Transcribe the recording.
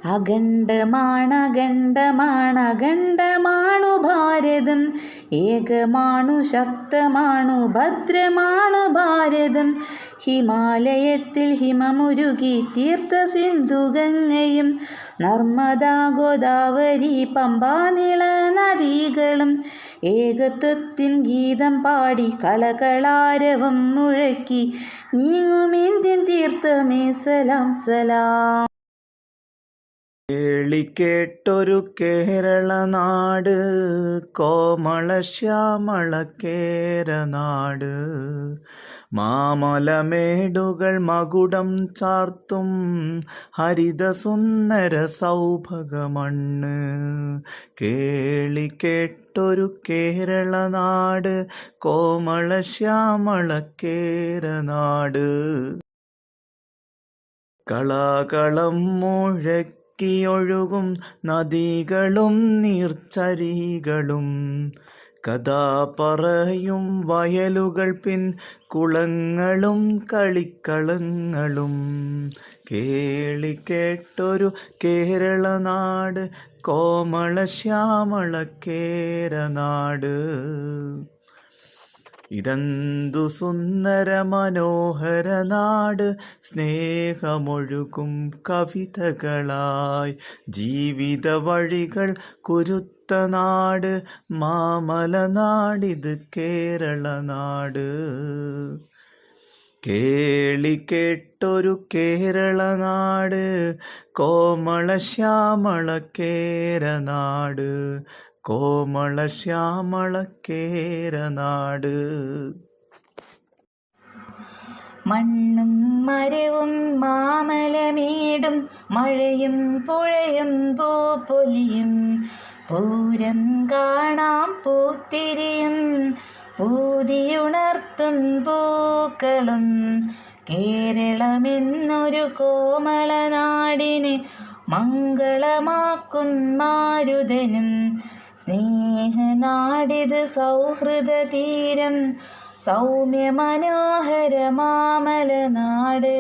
അഖണ്ഡമാണു ഭാരതം, ഏകമാണു ശക്തമാണു ഭദ്രമാണു ഭാരതം. ഹിമാലയത്തിൽ ഹിമമുരുകി തീർത്ത സിന്ധു ഗംഗയും, നർമ്മദാ ഗോദാവരി പമ്പാ നീള നദികളും, ഏകത്വത്തിൻ ഗീതം പാടി കളകളാരവം മുഴക്കി നീങ്ങും ഇന്ത്യൻ തീർത്ഥമേ സലാം സലാം. കേളിക്കേട്ടൊരു കേരള നാട്, കോമള ശ്യാമള കേരനാട്. മാമലമേടുകൾ മകുടം ചാർത്തും ഹരിത സുന്ദര സൗഭഗമണ്ണ്. കേളിക്കേട്ടൊരു കേരള നാട്, കോമള ശ്യാമള കേരനാട്. കളകളം മുഴക്കിയൊഴുകും നദികളും നീർച്ചരികളും, കഥാ പറയും വയലുകൾ പിൻ കുളങ്ങളും കളിക്കളങ്ങളും. കേളിക്കേട്ടൊരു കേരള നാട്, കോമള ശ്യാമള കേരനാട്. ഇതെന്തു സുന്ദര മനോഹര നാട്, സ്നേഹമൊഴുകും കവിതകളായി ജീവിത വഴികൾ കുരുത്ത നാട്. മാമലനാടിത് കേരള നാട്. കേളിക്കേട്ടൊരു കേരള നാട്, കോമള ശ്യാമള കേരനാട്. കോമള ശ്യാമള കേരനാട്. മണ്ണും മരവും മാമലമേടും മഴയും പുഴയും പൂപ്പൊലിയും, പൂരം കാണാം പൂത്തിരിയും ഊതിയുണർത്തും പൂക്കളും. കേരളമെന്നൊരു കോമള നാടിനെ മംഗളമാക്കും മാരുതനും, സ്നേഹനാടിത് സൗഹൃദ തീരം സൗമ്യ മനോഹര മാമലനാട്.